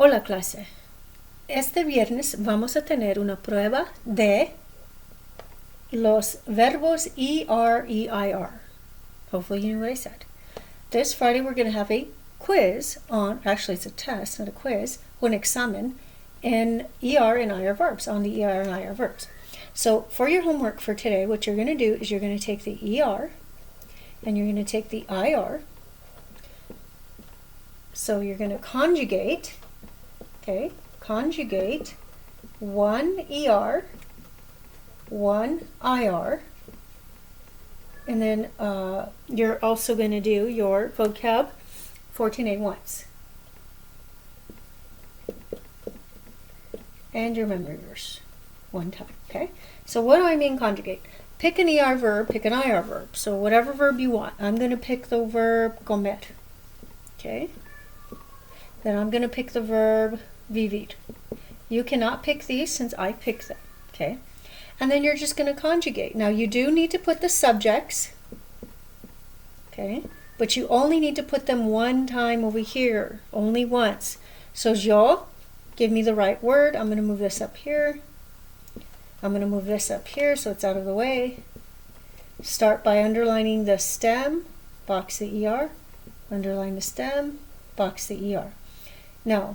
Hola clase. Este viernes vamos a tener una prueba de los verbos ER, EIR. Hopefully you knew what I said. This Friday we're going to have a quiz on, actually it's a test, not a quiz, un examen in ER and IR verbs, on the ER and IR verbs. So for your homework for today, what you're going to do is you're going to take the ER and you're going to take the IR. So you're going to conjugate, okay, conjugate one ER, one IR, and then you're also going to do your vocab 14A once. And your memory verse one time, okay? So what do I mean conjugate? Pick an ER verb, pick an IR verb. So whatever verb you want. I'm going to pick the verb comer, okay? Then I'm going to pick the verb vivir. You cannot pick these since I picked them, okay? And then you're just going to conjugate. Now you do need to put the subjects, okay? But you only need to put them one time over here, only once. So yo, give me the right word. I'm going to move this up here. I'm going to move this up here so it's out of the way. Start by underlining the stem, box the ER. Underline the stem, box the ER. Now,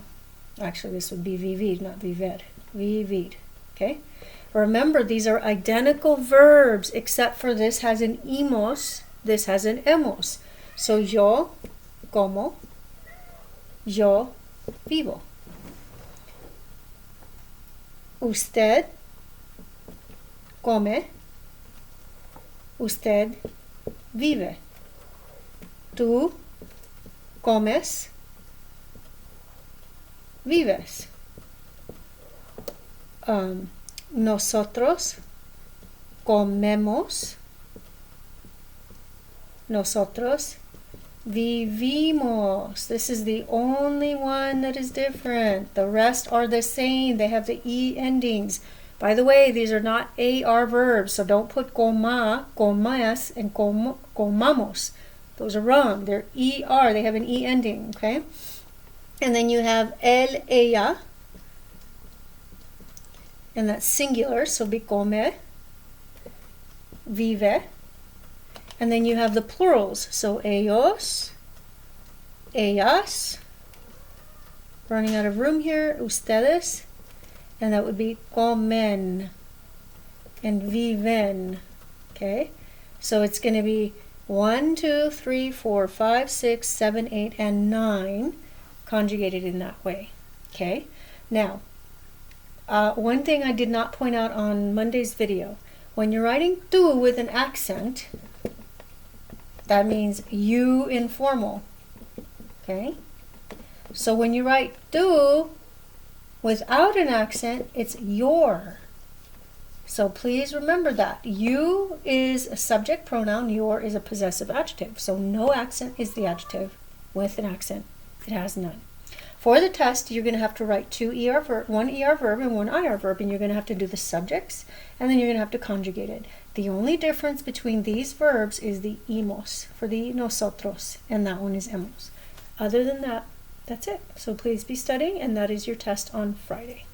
actually this would be vivir, not viver. Vivir, okay? Remember, these are identical verbs except for this has an imos, this has an hemos. So yo como, yo vivo. Usted come, usted vive. Tú comes, vives. Nosotros comemos, nosotros vivimos. This is the only one that is different. The rest are the same. They have the E endings. By the way, these are not AR verbs, so don't put coma, comas, and comamos. Those are wrong. They're ER. They have an E ending, okay? And then you have él, ella, and that's singular, so be come, vive. And then you have the plurals, so ellos, ellas. Running out of room here, ustedes, and that would be comen and viven, okay? So it's going to be 1, 2, 3, 4, 5, 6, 7, 8, and 9 conjugated in that way, okay? Now, one thing I did not point out on Monday's video, when you're writing tú with an accent, that means you informal, okay? So when you write tú without an accent, it's your. So please remember that. You is a subject pronoun, your is a possessive adjective. So no accent is the adjective. With an accent, it has none. For the test, you're going to have to write one ER verb and one IR verb, and you're going to have to do the subjects, and then you're going to have to conjugate it. The only difference between these verbs is the imos for the nosotros, and that one is hemos. Other than that, that's it. So please be studying, and that is your test on Friday.